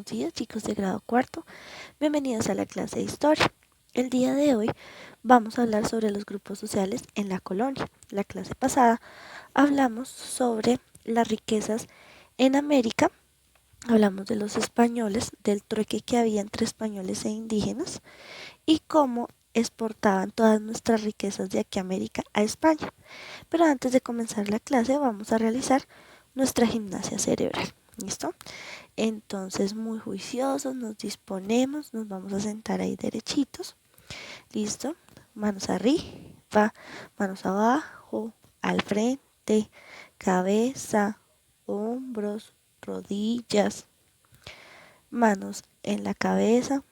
buenos días chicos de grado cuarto, bienvenidos a la clase de historia. El día de hoy vamos a hablar sobre los grupos sociales en la colonia. La clase pasada hablamos sobre las riquezas en América, hablamos de los españoles, del trueque que había entre españoles e indígenas y cómo exportaban todas nuestras riquezas de aquí a América a España. Pero antes de comenzar la clase vamos a realizar nuestra gimnasia cerebral. ¿Listo? Entonces, muy juiciosos, nos disponemos, nos vamos a sentar ahí derechitos. ¿Listo? Manos arriba, manos abajo, al frente, cabeza, hombros, rodillas, manos en la cabeza.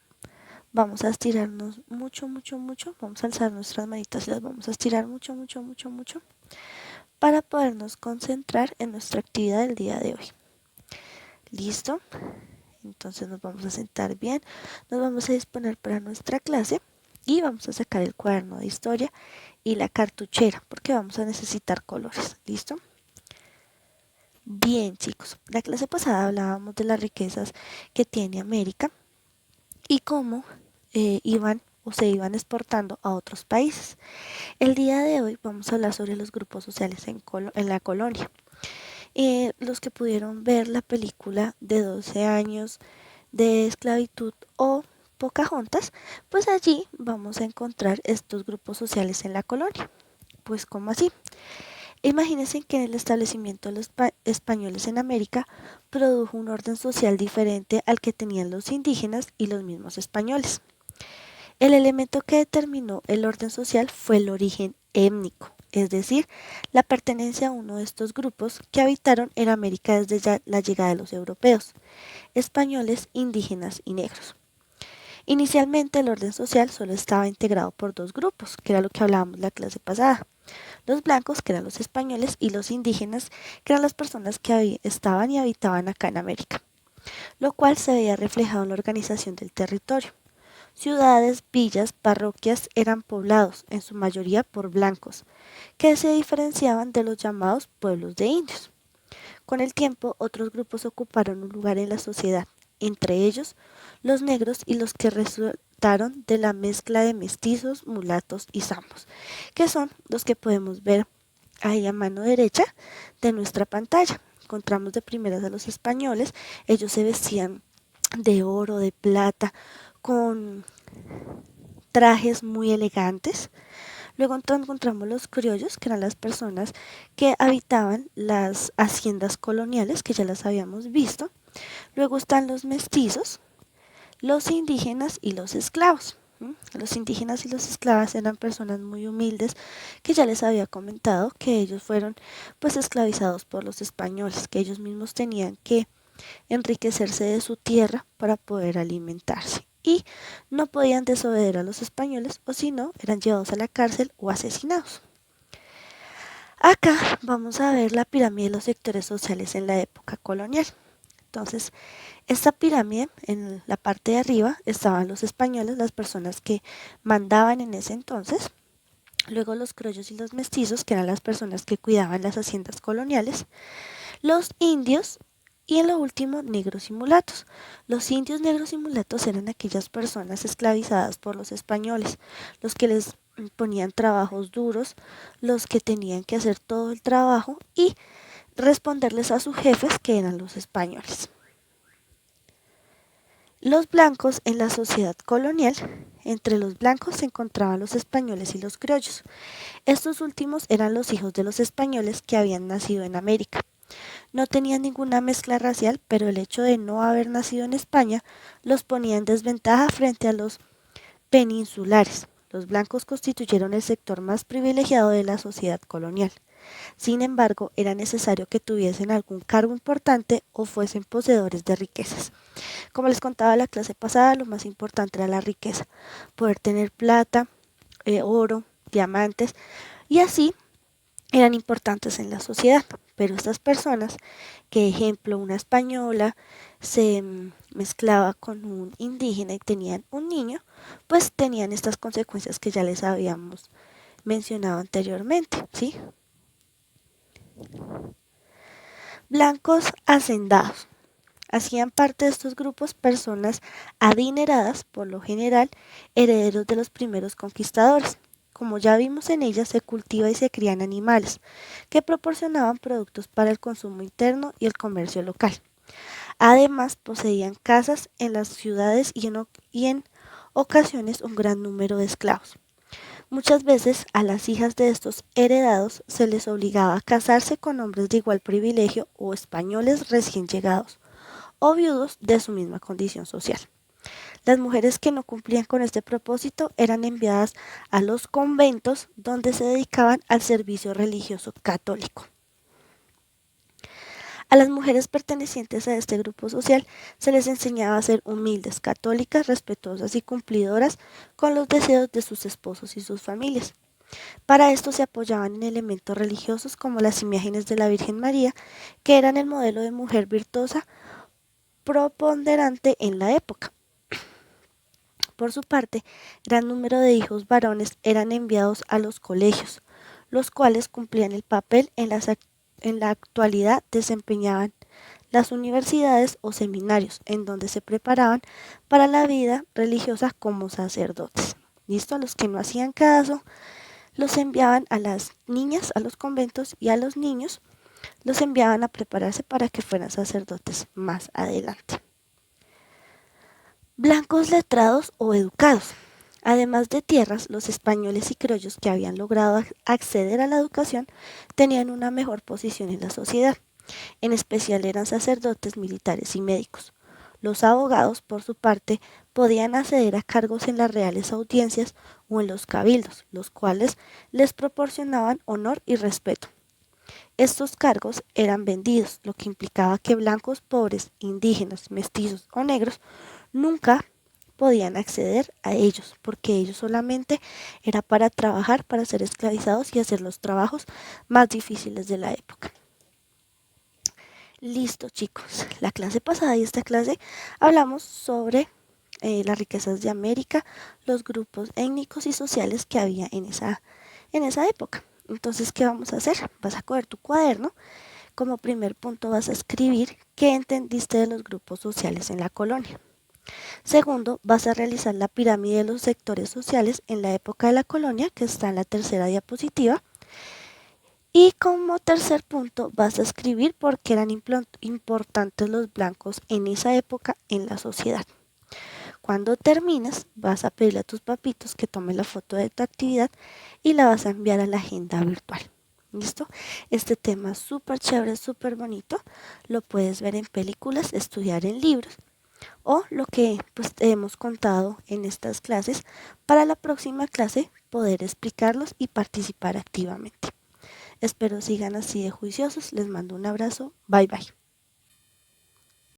Vamos a estirarnos mucho, mucho, mucho. Vamos a alzar nuestras manitas y las vamos a estirar mucho, mucho, mucho, mucho para podernos concentrar en nuestra actividad del día de hoy. ¿Listo? Entonces nos vamos a sentar bien, nos vamos a disponer para nuestra clase y vamos a sacar el cuaderno de historia y la cartuchera porque vamos a necesitar colores. ¿Listo? Bien chicos, la clase pasada hablábamos de las riquezas que tiene América y cómo iban o se iban exportando a otros países. El día de hoy vamos a hablar sobre los grupos sociales en la colonia. Los que pudieron ver la película de 12 años de esclavitud o Pocahontas, pues allí vamos a encontrar estos grupos sociales en la colonia. Pues ¿cómo así? Imagínense que el establecimiento de los españoles en América produjo un orden social diferente al que tenían los indígenas y los mismos españoles. El elemento que determinó el orden social fue el origen étnico, es decir, la pertenencia a uno de estos grupos que habitaron en América desde la llegada de los europeos, españoles, indígenas y negros. Inicialmente el orden social solo estaba integrado por dos grupos, que era lo que hablábamos la clase pasada. Los blancos, que eran los españoles, y los indígenas, que eran las personas que estaban y habitaban acá en América, lo cual se veía reflejado en la organización del territorio. Ciudades, villas, parroquias eran poblados, en su mayoría por blancos, que se diferenciaban de los llamados pueblos de indios. Con el tiempo, otros grupos ocuparon un lugar en la sociedad, entre ellos los negros y los que resultaron de la mezcla de mestizos, mulatos y zambos, que son los que podemos ver ahí a mano derecha de nuestra pantalla. Encontramos de primeras a los españoles, ellos se vestían de oro, de plata, con trajes muy elegantes. Luego encontramos los criollos, que eran las personas que habitaban las haciendas coloniales, que ya las habíamos visto. Luego están los mestizos, los indígenas y los esclavos. Los indígenas y los esclavos eran personas muy humildes que ya les había comentado que ellos fueron pues esclavizados por los españoles, que ellos mismos tenían que enriquecerse de su tierra para poder alimentarse y no podían desobedecer a los españoles o si no eran llevados a la cárcel o asesinados. Acá vamos a ver la pirámide de los sectores sociales en la época colonial. Entonces, esta pirámide, en la parte de arriba estaban los españoles, las personas que mandaban en ese entonces. Luego los criollos y los mestizos, que eran las personas que cuidaban las haciendas coloniales. Los indios y en lo último, negros y mulatos. Los indios, negros y mulatos eran aquellas personas esclavizadas por los españoles, los que les ponían trabajos duros, los que tenían que hacer todo el trabajo y responderles a sus jefes, que eran los españoles. Los blancos en la sociedad colonial, entre los blancos se encontraban los españoles y los criollos. Estos últimos eran los hijos de los españoles que habían nacido en América. No tenían ninguna mezcla racial, pero el hecho de no haber nacido en España los ponía en desventaja frente a los peninsulares. Los blancos constituyeron el sector más privilegiado de la sociedad colonial. Sin embargo, era necesario que tuviesen algún cargo importante o fuesen poseedores de riquezas. Como les contaba la clase pasada, lo más importante era la riqueza, poder tener plata, oro, diamantes, y así eran importantes en la sociedad. Pero estas personas, que ejemplo una española se mezclaba con un indígena y tenían un niño, pues tenían estas consecuencias que ya les habíamos mencionado anteriormente, ¿sí? Blancos hacendados. Hacían parte de estos grupos personas adineradas, por lo general, herederos de los primeros conquistadores. Como ya vimos en ellas, se cultiva y se crían animales, que proporcionaban productos para el consumo interno y el comercio local. Además, poseían casas en las ciudades y en ocasiones un gran número de esclavos. Muchas veces a las hijas de estos heredados se les obligaba a casarse con hombres de igual privilegio o españoles recién llegados o viudos de su misma condición social. Las mujeres que no cumplían con este propósito eran enviadas a los conventos donde se dedicaban al servicio religioso católico. A las mujeres pertenecientes a este grupo social se les enseñaba a ser humildes, católicas, respetuosas y cumplidoras con los deseos de sus esposos y sus familias. Para esto se apoyaban en elementos religiosos como las imágenes de la Virgen María, que eran el modelo de mujer virtuosa preponderante en la época. Por su parte, gran número de hijos varones eran enviados a los colegios, los cuales cumplían el papel en la actualidad desempeñaban las universidades o seminarios, en donde se preparaban para la vida religiosa como sacerdotes. ¿Listo? A los que no hacían caso, los enviaban a las niñas a los conventos y a los niños los enviaban a prepararse para que fueran sacerdotes más adelante. Blancos letrados o educados. Además de tierras, los españoles y criollos que habían logrado acceder a la educación tenían una mejor posición en la sociedad. En especial eran sacerdotes, militares y médicos. Los abogados, por su parte, podían acceder a cargos en las reales audiencias o en los cabildos, los cuales les proporcionaban honor y respeto. Estos cargos eran vendidos, lo que implicaba que blancos, pobres, indígenas, mestizos o negros nunca podían acceder a ellos, porque ellos solamente era para trabajar, para ser esclavizados y hacer los trabajos más difíciles de la época. Listo, chicos. La clase pasada y esta clase hablamos sobre las riquezas de América, los grupos étnicos y sociales que había en esa época. Entonces, ¿qué vamos a hacer? Vas a coger tu cuaderno. Como primer punto vas a escribir qué entendiste de los grupos sociales en la colonia. Segundo, vas a realizar la pirámide de los sectores sociales en la época de la colonia, que está en la tercera diapositiva. Y como tercer punto vas a escribir por qué eran importantes los blancos en esa época en la sociedad. Cuando termines, vas a pedirle a tus papitos que tomen la foto de tu actividad y la vas a enviar a la agenda virtual. ¿Listo? Este tema es súper chévere, súper bonito. Lo puedes ver en películas, estudiar en libros o lo que pues, te hemos contado en estas clases para la próxima clase poder explicarlos y participar activamente. Espero sigan así de juiciosos. Les mando un abrazo. Bye bye.